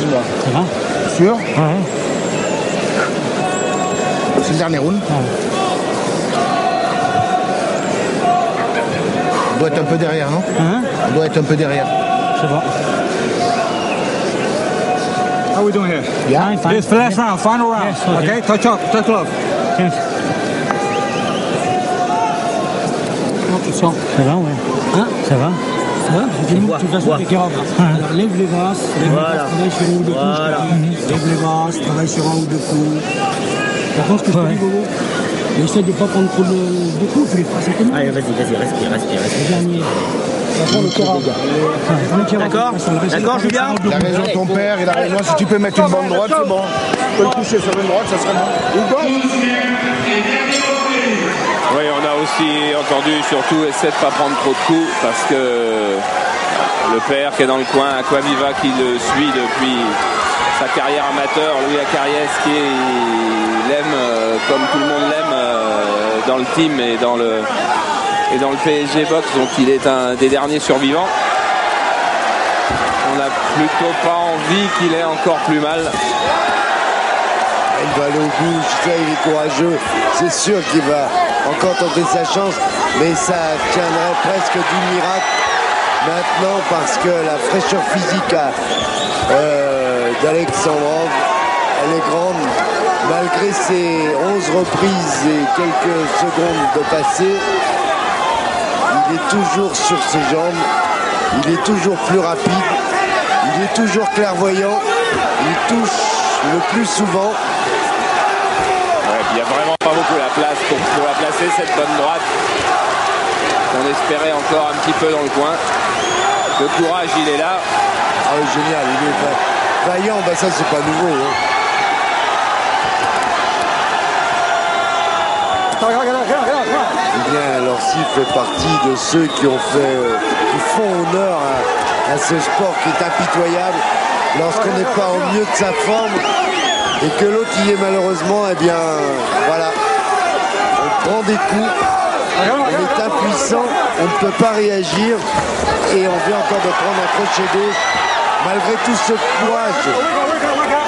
Dis-moi. Ça va? Sûr? Ouais. C'est le dernier round. Ouais. On doit être un peu derrière, non? Hein? On doit être un peu derrière. Ça va. How are we doing here? Yeah. Fine. This last round, final round. Yes, okay. Okay, touch up, touch love. Tiens. Comment tu te sens? Ça va, ouais. Hein? Ça va? Ça va? De toute façon, t'es Kérob. Alors lève les basses, travaille sur un ou deux coups. Lève les basses, travaille sur un ou deux coups. T'entends ce que je te dis, Bobo? Et essaie de ne pas prendre trop de coups, tu les feras certainement. Allez, vas-y, respire. Le dernier. Ça prend le Kérob. D'accord, Julien? Il a raison, ton père, il a raison. Si tu peux mettre une bande droite, c'est bon. Tu peux le toucher sur une droite, ça serait bon. Ou pas? Oui, on a aussi entendu surtout essayer de ne pas prendre trop de coups parce que le père qui est dans le coin, Aquaviva qui le suit depuis sa carrière amateur, Louis Acariès qui l'aime comme tout le monde l'aime dans le team et dans le PSG Box, donc il est un des derniers survivants. On n'a plutôt pas envie qu'il ait encore plus mal. Il va aller au bout, je sais, il est courageux, c'est sûr qu'il va encore tenter sa chance, mais ça tiendrait presque du miracle maintenant parce que la fraîcheur physique d'Alexandrov, elle est grande, malgré ses 11 reprises et quelques secondes de passé, il est toujours sur ses jambes, il est toujours plus rapide, il est toujours clairvoyant, il touche le plus souvent. Il n'y a vraiment pas beaucoup la place pour la placer, cette bonne droite. On espérait encore un petit peu dans le coin. Le courage, il est là. Ah oui, génial, il est vaillant, bah ça c'est pas nouveau. Hein. Eh bien, Lorcy fait partie de ceux qui font honneur à ce sport qui est impitoyable. Lorsqu'on n'est pas au mieux de sa forme, et que l'autre y est malheureusement, eh bien, voilà, on prend des coups, on est impuissant, on ne peut pas réagir, et on vient encore de prendre un crochet gauche, malgré tout ce courage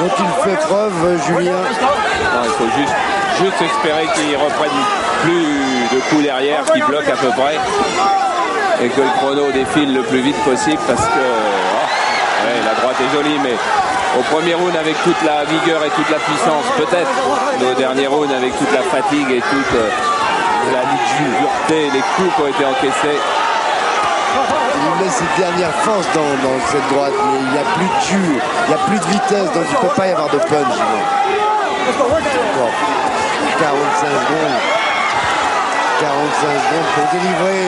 dont il fait preuve, Julien. Non, il faut juste espérer qu'il reprenne plus de coups derrière, qu'il bloque à peu près, et que le chrono défile le plus vite possible, parce que ouais, la droite est jolie, mais au premier round avec toute la vigueur et toute la puissance, peut-être. Mais au dernier round avec toute la fatigue et toute la dureté, les coups qui ont été encaissés. Il met ses dernières forces dans cette droite, mais il n'y a plus de jus, il n'y a plus de vitesse, donc il ne peut pas y avoir de punch. Bon, 45 secondes. 45 secondes pour délivrer.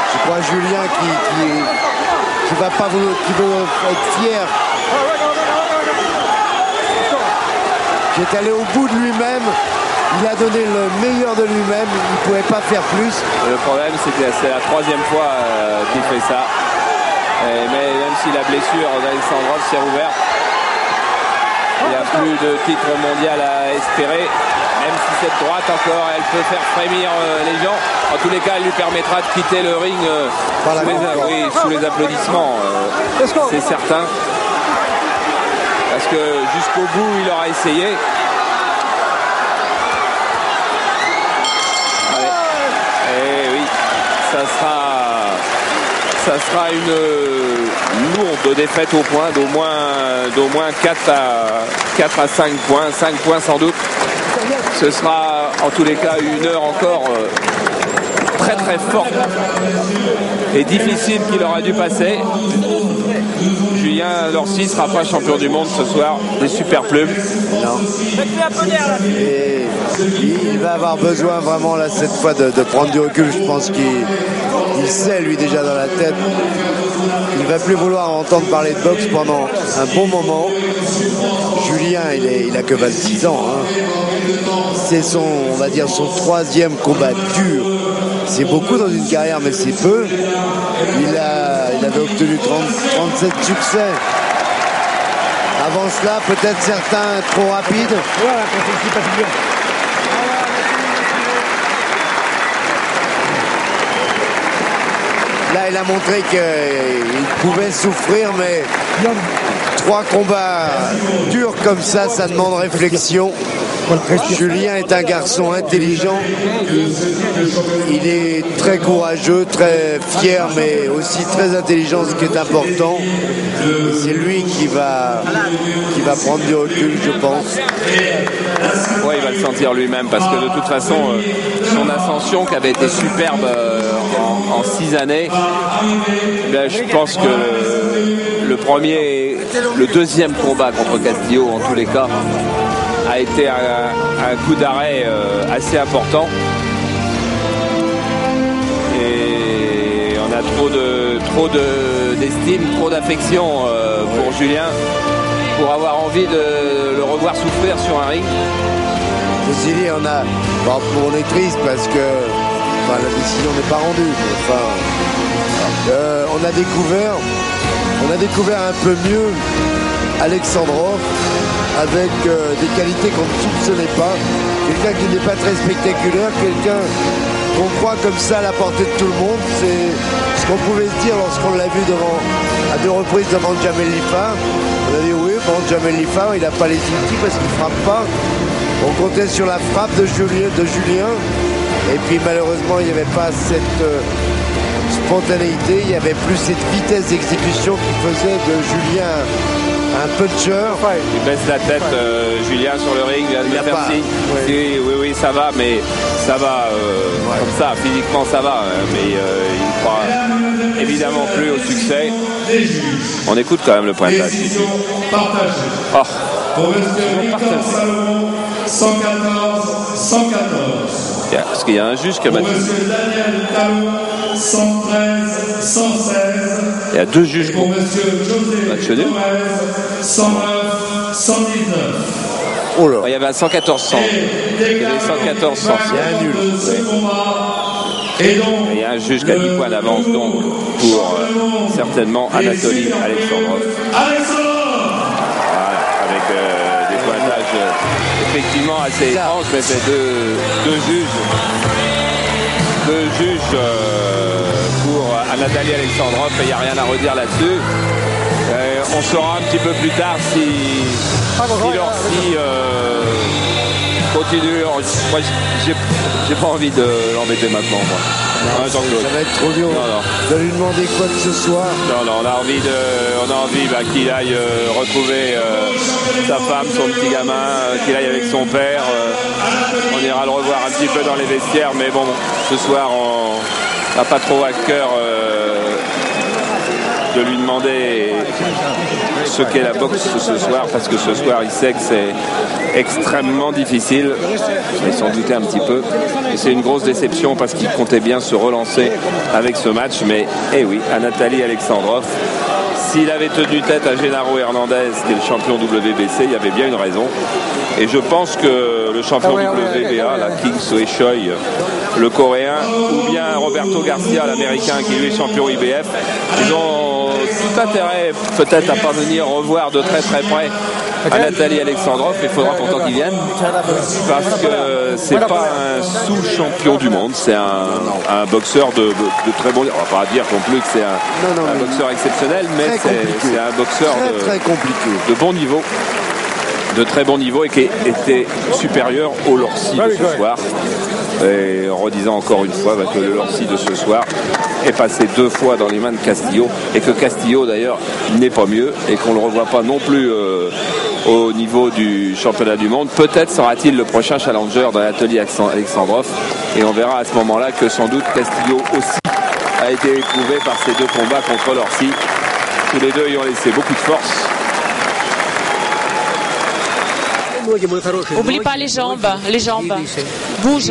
Je crois Julien qui va pas vouloir, qui veut être fier, qui est allé au bout de lui-même, il a donné le meilleur de lui-même, il ne pouvait pas faire plus. Le problème c'est que c'est la troisième fois qu'il fait ça, mais même si la blessure d'Alexandrov s'est rouverte, il n'y a plus de titre mondial à espérer. Même si cette droite encore, elle peut faire frémir les gens. En tous les cas, elle lui permettra de quitter le ring sous les applaudissements. C'est certain. Parce que jusqu'au bout, il aura essayé. Allez. Et oui, ça sera une lourde défaite au point d'au moins 4 à 5 points. 5 points sans doute. Ce sera en tous les cas une heure encore très très forte et difficile qu'il aura dû passer. Julien Lorcy ne sera pas champion du monde ce soir des super plumes. Non. Et il va avoir besoin vraiment là cette fois de prendre du recul. Je pense qu'il sait lui déjà dans la tête. Il ne va plus vouloir entendre parler de boxe pendant un bon moment. Julien, il a que 26 ans. Hein. C'est on va dire son troisième combat dur. C'est beaucoup dans une carrière, mais c'est peu. Il avait obtenu 37 succès. Avant cela, peut-être certains trop rapides. Voilà, quand c'est pas bien. Là, il a montré qu'il pouvait souffrir, mais 3 combats durs comme ça demande réflexion. Julien est un garçon intelligent. Il est très courageux, très fier, mais aussi très intelligent, ce qui est important. Et c'est lui qui va prendre du recul, je pense. Ouais, il va le sentir lui-même parce que de toute façon, son ascension qui avait été superbe en 6 années, ben, je pense que le deuxième combat contre Castillo, en tous les cas, a été un coup d'arrêt assez important. Et on a trop d'estime, trop d'affection pour Julien, pour avoir envie de le revoir souffrir sur un ring. Ceci dit, on est triste parce que la décision n'est pas rendue. On a découvert un peu mieux Alexandrov, avec des qualités qu'on ne soupçonnait pas. Quelqu'un qui n'est pas très spectaculaire, quelqu'un qu'on croit comme ça à la portée de tout le monde. C'est ce qu'on pouvait se dire lorsqu'on l'a vu à 2 reprises devant Jamel Lifar. On a dit oui, bon, Jamel Lifar, il n'a pas les outils parce qu'il ne frappe pas. On comptait sur la frappe de Julien. Et puis malheureusement, il n'y avait pas cette spontanéité, il n'y avait plus cette vitesse d'exécution qui faisait de Julien un puncher. Il baisse la tête, Julien, sur le ring, il vient de me faire signe. Oui, ça va, mais ça va comme ça, physiquement ça va, mais il croit évidemment plus au succès. On écoute quand même le pointage. Oh. Parce qu'il y a un juge qui a battu. Il y a 2 juges pour match nul. Oh là. Il y avait un 114-100. Il y avait 114-100. Il y a un nul. Il y a un juge qui a 10 points d'avance donc pour certainement Anatoly Alexandrov. Voilà, avec des pointages effectivement assez étranges, mais c'est deux juges pour Anatoly Alexandrov, et il n'y a rien à redire là-dessus. On saura un petit peu plus tard si Lorsi continue. Moi, j'ai pas envie de l'embêter maintenant, moi. Non, ça va être trop dur de lui demander quoi que ce soit. Non, on a envie qu'il aille retrouver sa femme, son petit gamin, qu'il aille avec son père. On ira le revoir un petit peu dans les vestiaires, mais bon, ce soir, on n'a pas trop à cœur de lui demander ce qu'est la boxe ce soir, parce que ce soir il sait que c'est extrêmement difficile, il s'en doutait un petit peu, et c'est une grosse déception parce qu'il comptait bien se relancer avec ce match, mais oui, Anatoly Alexandrov, s'il avait tenu tête à Genaro Hernandez, qui est le champion WBC, il y avait bien une raison, et je pense que le champion WBA, la King Soe Choi, le coréen, ou bien Roberto Garcia, l'américain, qui lui est champion IBF, ils ont tout intérêt peut-être à parvenir revoir de très très près Anatoly Alexandrov. Il faudra pourtant qu'il vienne, parce que c'est pas un sous-champion du monde, c'est un boxeur de très bon, on va pas dire non plus que c'est un boxeur exceptionnel, mais c'est un boxeur très compliqué, de bon niveau, de très bon niveau, et qui était supérieur au Lorsi de ce soir. Et en redisant encore une fois que le Lorsi de ce soir est passé 2 fois dans les mains de Castillo, et que Castillo d'ailleurs n'est pas mieux, et qu'on ne le revoit pas non plus au niveau du championnat du monde. Peut-être sera-t-il le prochain challenger d'Anatoly Alexandrov, et on verra à ce moment-là que sans doute Castillo aussi a été éprouvé par ces 2 combats contre Lorsi. Tous les deux y ont laissé beaucoup de force. Oublie pas les jambes. Bouge.